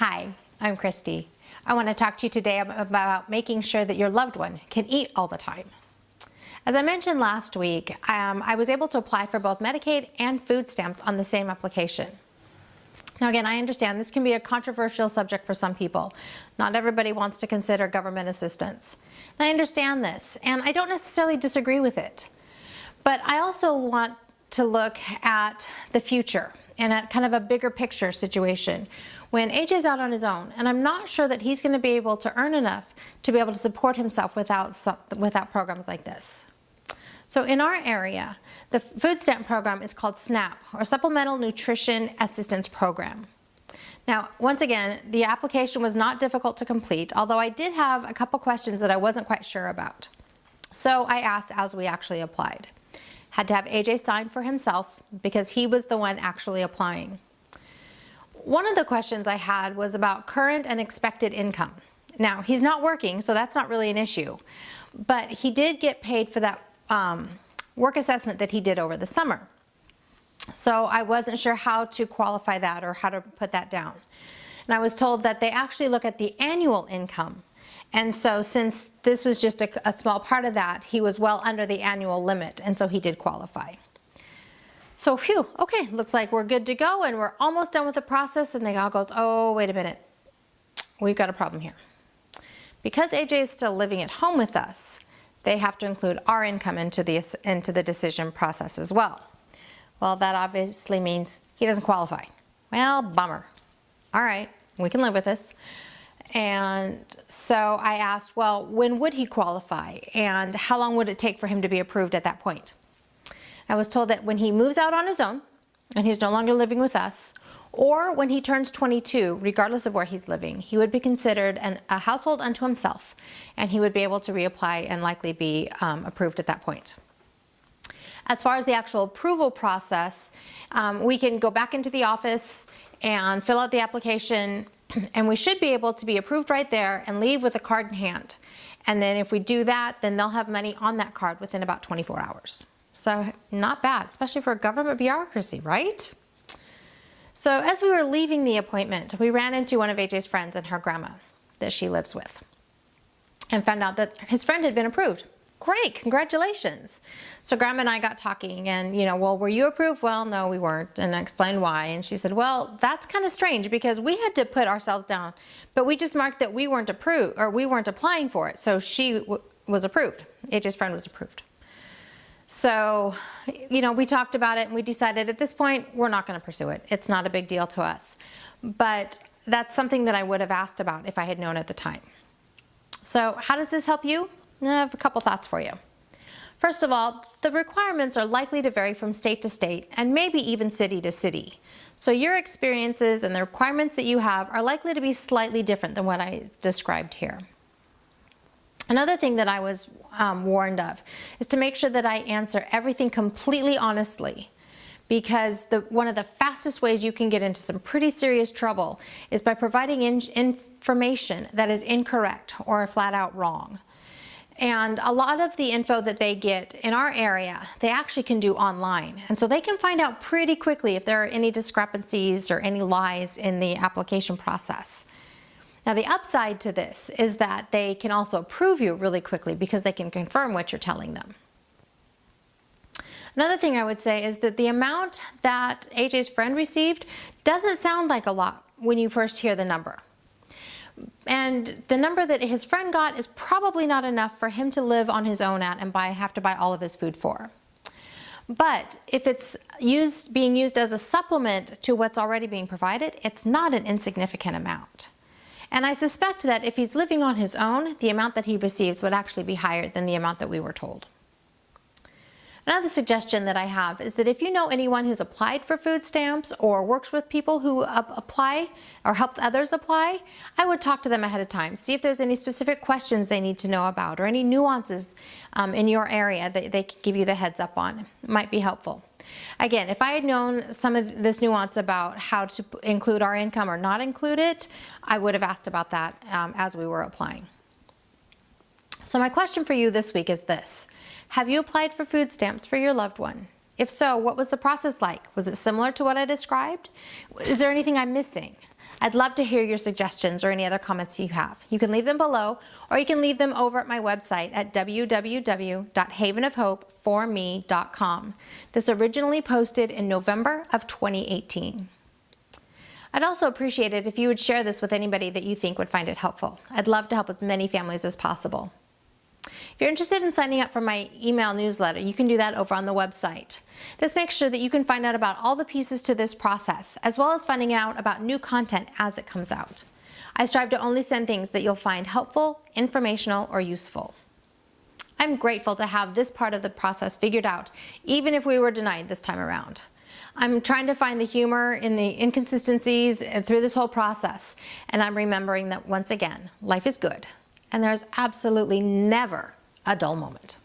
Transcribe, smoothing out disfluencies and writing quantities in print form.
Hi, I'm Christy. I want to talk to you today about making sure that your loved one can eat all the time. As I mentioned last week, I was able to apply for both Medicaid and food stamps on the same application. Now again, I understand this can be a controversial subject for some people. Not everybody wants to consider government assistance. And I understand this, and I don't necessarily disagree with it. But I also want to look at the future and at kind of a bigger picture situation. When AJ's out on his own, and I'm not sure that he's going to be able to earn enough to be able to support himself without programs like this. So in our area, the food stamp program is called SNAP, or Supplemental Nutrition Assistance Program. Now, once again, the application was not difficult to complete, although I did have a couple questions that I wasn't quite sure about. So I asked as we actually applied. Had to have AJ sign for himself because he was the one actually applying. One of the questions I had was about current and expected income. Now, he's not working, so that's not really an issue, but he did get paid for that work assessment that he did over the summer. So I wasn't sure how to qualify that or how to put that down. And I was told that they actually look at the annual income. And so since this was just a small part of that, he was well under the annual limit, and so he did qualify. So phew, okay, looks like we're good to go and we're almost done with the process, and the gal goes, oh, wait a minute, we've got a problem here. Because AJ is still living at home with us, they have to include our income into the decision process as well. Well, that obviously means he doesn't qualify. Well, bummer. All right, we can live with this. And so I asked, well, when would he qualify and how long would it take for him to be approved at that point? I was told that when he moves out on his own and he's no longer living with us, or when he turns 22, regardless of where he's living, he would be considered a household unto himself, and he would be able to reapply and likely be approved at that point. As far as the actual approval process, we can go back into the office and fill out the application, and we should be able to be approved right there and leave with a card in hand. And then if we do that, then they'll have money on that card within about 24 hours. So not bad, especially for government bureaucracy, right? So as we were leaving the appointment, we ran into one of AJ's friends and her grandma that she lives with and found out that his friend had been approved. Great, congratulations. So Grandma and I got talking and, well, were you approved? Well, no, we weren't. And I explained why. And she said, well, that's kind of strange because we had to put ourselves down, but we just marked that we weren't approved or we weren't applying for it. So she was approved. AJ's friend was approved. So, we talked about it and we decided at this point, we're not going to pursue it. It's not a big deal to us. But that's something that I would have asked about if I had known at the time. So how does this help you? I have a couple thoughts for you. First of all, the requirements are likely to vary from state to state and maybe even city to city. So your experiences and the requirements that you have are likely to be slightly different than what I described here. Another thing that I was warned of is to make sure that I answer everything completely honestly, because one of the fastest ways you can get into some pretty serious trouble is by providing information that is incorrect or flat out wrong. And a lot of the info that they get in our area, they actually can do online. And so they can find out pretty quickly if there are any discrepancies or any lies in the application process. Now, the upside to this is that they can also approve you really quickly because they can confirm what you're telling them. Another thing I would say is that the amount that AJ's friend received doesn't sound like a lot when you first hear the number. And the number that his friend got is probably not enough for him to live on his own at and have to buy all of his food for. But if it's being used as a supplement to what's already being provided, it's not an insignificant amount. And I suspect that if he's living on his own, the amount that he receives would actually be higher than the amount that we were told. Another suggestion that I have is that if you know anyone who's applied for food stamps or works with people who apply or helps others apply, I would talk to them ahead of time. See if there's any specific questions they need to know about or any nuances in your area that they can give you the heads up on. It might be helpful. Again, if I had known some of this nuance about how to include our income or not include it, I would have asked about that as we were applying. So my question for you this week is this. Have you applied for food stamps for your loved one? If so, what was the process like? Was it similar to what I described? Is there anything I'm missing? I'd love to hear your suggestions or any other comments you have. You can leave them below, or you can leave them over at my website at www.havenofhopeforme.com. This originally posted in November of 2018. I'd also appreciate it if you would share this with anybody that you think would find it helpful. I'd love to help as many families as possible. If you're interested in signing up for my email newsletter, you can do that over on the website. This makes sure that you can find out about all the pieces to this process, as well as finding out about new content as it comes out. I strive to only send things that you'll find helpful, informational, or useful. I'm grateful to have this part of the process figured out, even if we were denied this time around. I'm trying to find the humor in the inconsistencies through this whole process, and I'm remembering that once again, life is good, and there's absolutely never a dull moment.